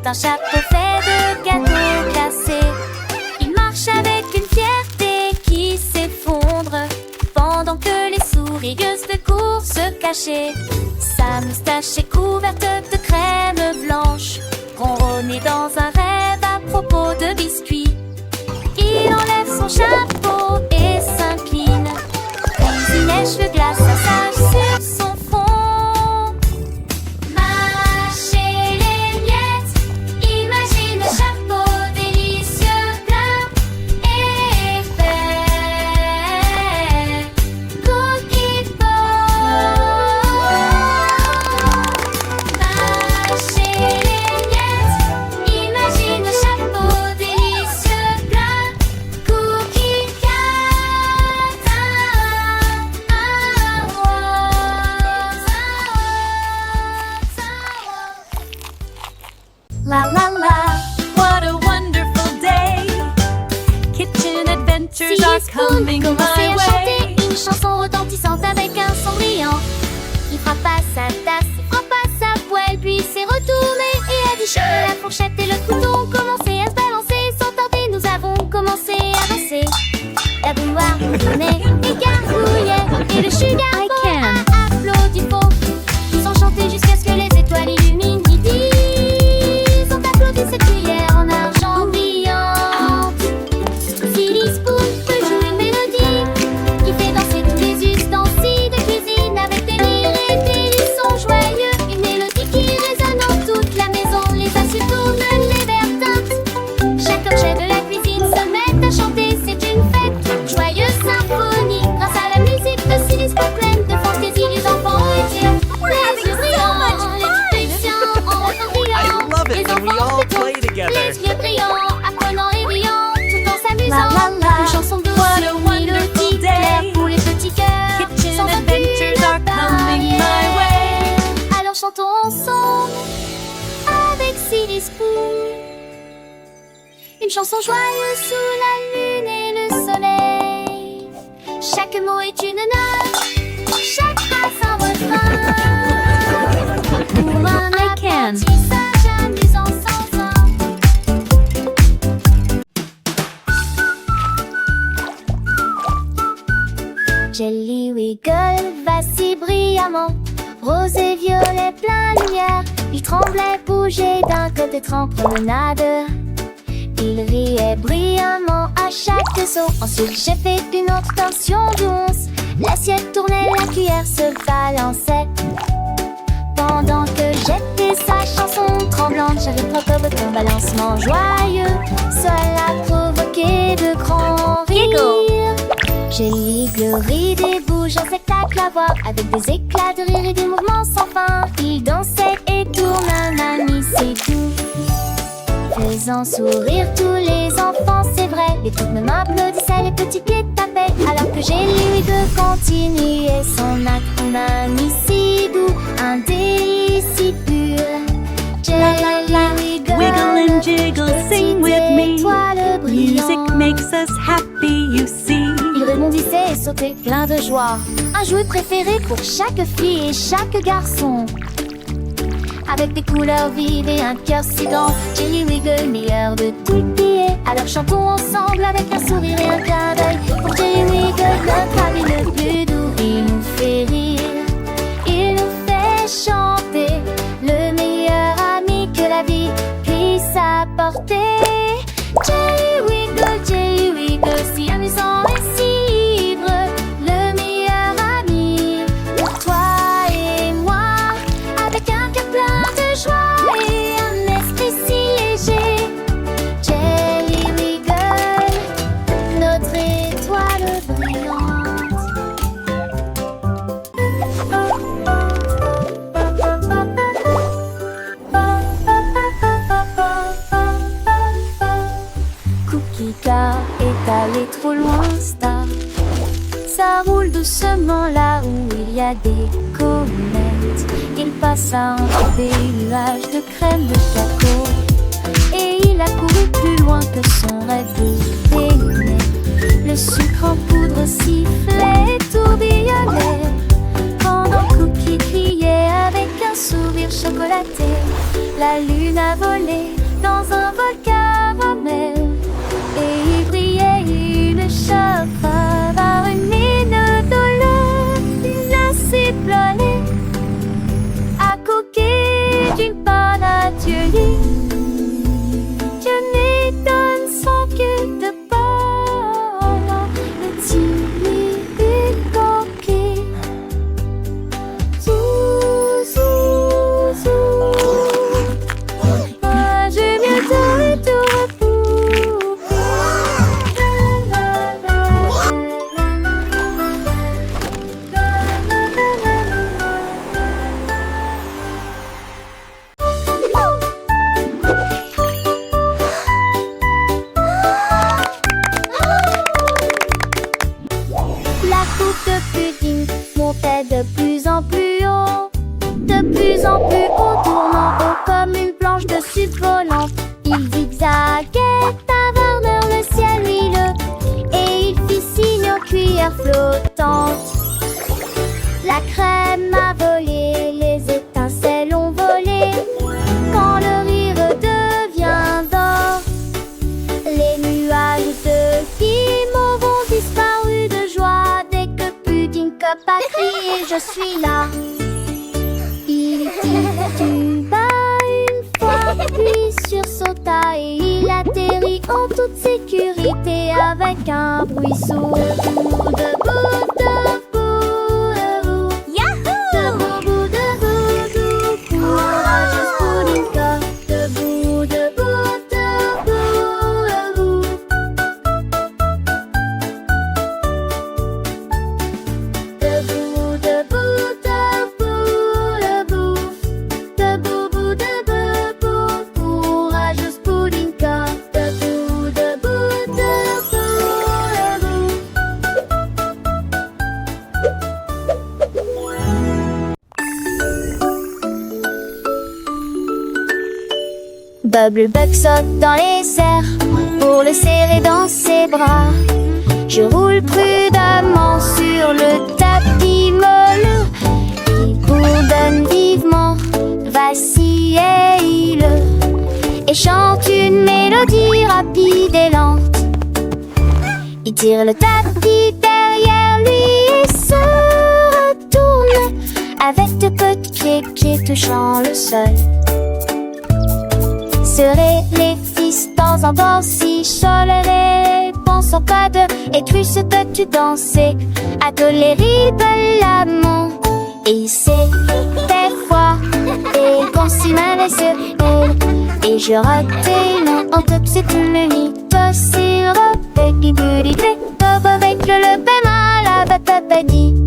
un chapeau fait de gâteaux glacés. Il marche avec une fierté qui s'effondre pendant que les sourieuses de courent se cacher. Sa moustache est couverte de crème blanche, ronronné dans un rêve à propos de biscuits. Il enlève son chapeau et s'incline, puis il lèche le glace à sage sur son front. Mâcher les miettes, imagine le chapeau délicieux, plein et fait. Cookie Ball. Mâcher les miettes, imagine le chapeau délicieux, plein. Cookie Cat, la la la. What a wonderful day. Kitchen adventures are coming Commençait my à way. chanter une chanson retentissante avec un son brillant. Il frappa sa tasse, il frappa sa poêle, puis s'est retourné et a dit que la fourchette et le couteau ont commencé à se balancer. Sans tarder, nous avons commencé à danser. La bouilloire tournait et gargouillait, et le sugar bowl a applaudi fort. Ils ont chanté jusqu'à ce que les étoiles illuminent midi. Ils ont applaudi cette cuillère en argent brillante. Silly Spoon peut jouer une mélodie qui fait danser tous les ustensiles de cuisine avec des rires et des sons joyeux. Une mélodie qui résonne dans toute la maison. Les assiettes tournent, les verres tintent. Chaque objet de la cuisine se met à chanter. C'est une fête, joyeuse symphonie. Grâce à la musique de Silly Spoon pleine de fantaisie, les enfants ont été les yeux brillants, les patients en I love it when we all play together. les yeux brillants, apprenant et riant, tout en s'amusant. Une chanson douce, What a une wonderful mélodie day. claire pour les petits cœurs. Kitchen Sans adventures are coming my way. Alors chantons ensemble avec Silly Spoon. Une chanson joyeuse sous la lune et le soleil. Chaque mot est une note, chaque phrase un refrain. Pour un can. apprentissage amusant sans fin. Jelly Wiggle vacille brillamment, rose et violet plein de lumière. Il tremblait, bougeait d'un côté en promenade. Il riait brillamment à chaque saut. Ensuite j'ai fait une autre torsion douce. L'assiette tournait, la cuillère se balançait. Pendant que j'étais sa chanson tremblante, j'avais provoqué un balancement joyeux. Cela a provoqué de grands rires. Jelly ride et bouge en spectacle à voir, avec des éclats de rire et des mouvements sans fin. Il dansait et tourne un ami, c'est tout, faisant sourire tous les enfants, c'est vrai. Les toutes me m'applaudissaient, les petits pieds tapaient, alors que Jelly de continuer son acte. Un ami si doux, un délice si pur. Jelly Wiggle and jiggle, sing with me. étoile Music brillante. makes us happy, you see. Il rebondissait et sautait plein de joie. Un jouet préféré pour chaque fille et chaque garçon. Avec des couleurs vives et un cœur si grand, Jelly Wiggle, meilleur de tout pays. Alors chantons ensemble avec un sourire et un clin d'œil. Pour Jelly Wiggle, notre ami le plus doux. Il nous fait rire, il nous fait chanter. Le meilleur ami que la vie puisse apporter. Jelly Wiggle, si amusant et si ivre. Le meilleur ami pour toi et moi. Avec un cœur plein de joie et un esprit si léger. Jelly Wiggle, notre étoile brillante. Cookie Car est allé trop loin, Star. Ça roule doucement là où il y a des comètes. Il passa entre des nuages de crème de cacao. Et il a couru plus loin que son rêve de baigner. Le sucre en poudre sifflait et tourbillonnait, pendant Cookie criait avec un sourire chocolaté. La lune a volé m'a volé, les étincelles ont volé. Quand le rire devient d'or, les nuages de guimauve vont disparu de joie. Dès que Pudding Cup a crié, je suis là. Il tituba une fois, puis sursauta et il atterrit en toute sécurité avec un bruit sourd. Debout, debout, debout, debout. Debout, debout, debout, courageuse Pudding Cup. Debout, debout, debout, debout. Debout, debout, debout, debout. Debout, debout, courageuse Pudding Cup. Debout, debout, debout, debout. Bubblebug saute dans les airs pour le serrer dans ses bras. Je roule prudemment sur le tapis moelleux. Il bourdonne vivement, vacille et chante une mélodie rapide et lente. Il tire le tapis derrière lui et se retourne avec de petits pieds touchant le sol. Serrer les fils temps en temps si cholerait, pensant qu'à deux et plus peux-tu danser. À tolérer de l'amant et c'est des fois et qu'on s'y malaise et je ratais non en top c'est une nuit possible avec du goût avec le pain à la babadi.